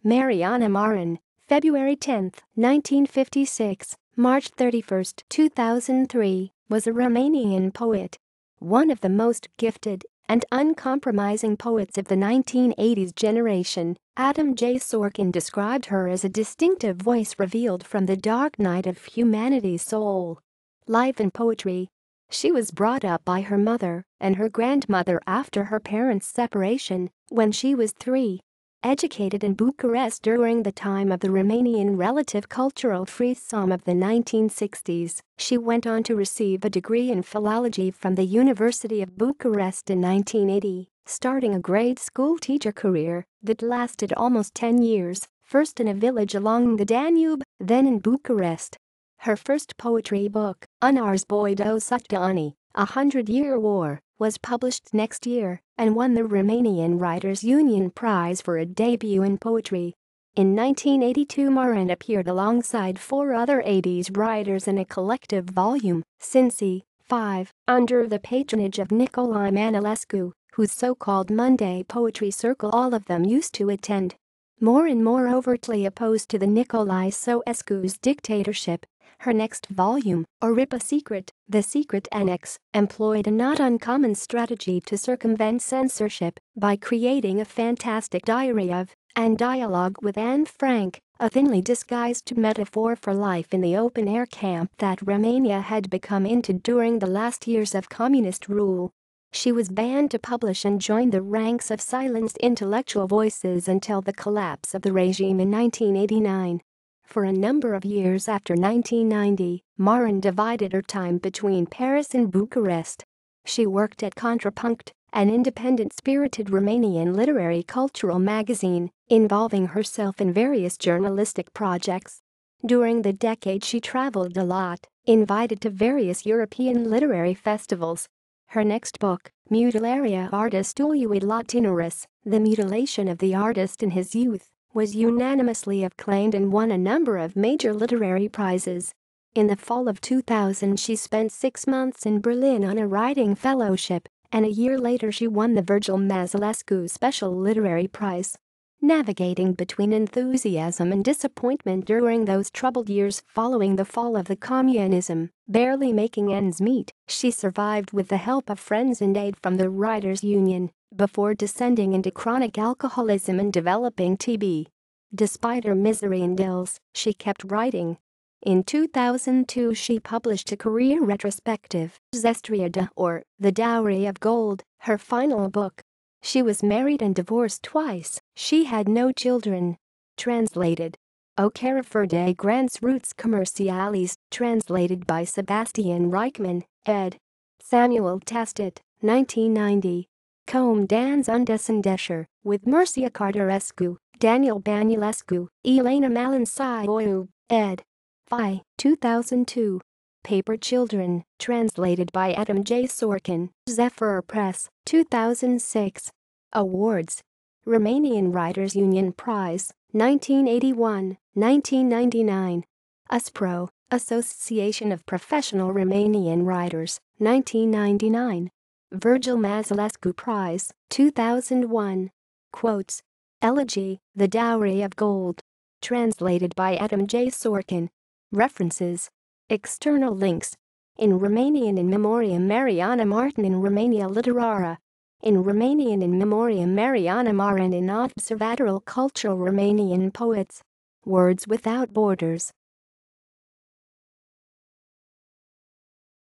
Mariana Marin, February 10, 1956, March 31, 2003, was a Romanian poet. One of the most gifted and uncompromising poets of the 1980s generation, Adam J. Sorkin described her as a distinctive voice revealed from the dark night of humanity's soul. Life and poetry. She was brought up by her mother and her grandmother after her parents' separation when she was 3. Educated in Bucharest during the time of the Romanian relative cultural freedom of the 1960s, she went on to receive a degree in philology from the University of Bucharest in 1980, starting a grade school teacher career that lasted almost 10 years, first in a village along the Danube, then in Bucharest. Her first poetry book, Unarboido Sutani, A 100-Year War, was published next year and won the Romanian Writers' Union Prize for a debut in poetry. In 1982, Marin appeared alongside 4 other 80s writers in a collective volume, Cinci, 5, under the patronage of Nicolae Manolescu, whose so-called Monday Poetry Circle all of them used to attend. More and more overtly opposed to the Nicolae Ceausescu's dictatorship, her next volume, Oripa Secret, The Secret Annex, employed a not uncommon strategy to circumvent censorship by creating a fantastic diary of and dialogue with Anne Frank, a thinly disguised metaphor for life in the open-air camp that Romania had become into during the last years of communist rule. She was banned to publish and joined the ranks of silenced intellectual voices until the collapse of the regime in 1989. For a number of years after 1990, Marin divided her time between Paris and Bucharest. She worked at Contrapunct, an independent-spirited Romanian literary cultural magazine, involving herself in various journalistic projects. During the decade she traveled a lot, invited to various European literary festivals. Her next book, Mutilaria Artistului Latinoris, The Mutilation of the Artist in His Youth, was unanimously acclaimed and won a number of major literary prizes. In the fall of 2000 she spent 6 months in Berlin on a writing fellowship, and a year later she won the Virgil Mazelescu Special Literary Prize. Navigating between enthusiasm and disappointment during those troubled years following the fall of the communism, barely making ends meet, she survived with the help of friends and aid from the Writers' Union, before descending into chronic alcoholism and developing TB. Despite her misery and ills, she kept writing. In 2002 she published a career retrospective, Zestriada, or The Dowry of Gold, her final book. She was married and divorced twice. She had no children. Translated. O Carrefour de Grands Routes Commerciales, translated by Sebastian Reichmann, ed. Samuel Tastet, 1990. Comme dans un descendesher, with Mircea Cartarescu, Daniel Banulescu, Elena Malinsaioiu, ed. Phi, 2002. Paper Children, translated by Adam J. Sorkin, Zephyr Press, 2006. Awards. Romanian Writers' Union Prize, 1981, 1999. ASPRO, Association of Professional Romanian Writers, 1999. Virgil Mazelescu Prize, 2001. Quotes. Elegy, The Dowry of Gold. Translated by Adam J. Sorkin. References. External links. In Romanian in memoriam Mariana Marin in Romania Literară. In Romanian in memoriam Mariana Marin in Observatoriul Cultural Romanian Poets. Words Without Borders.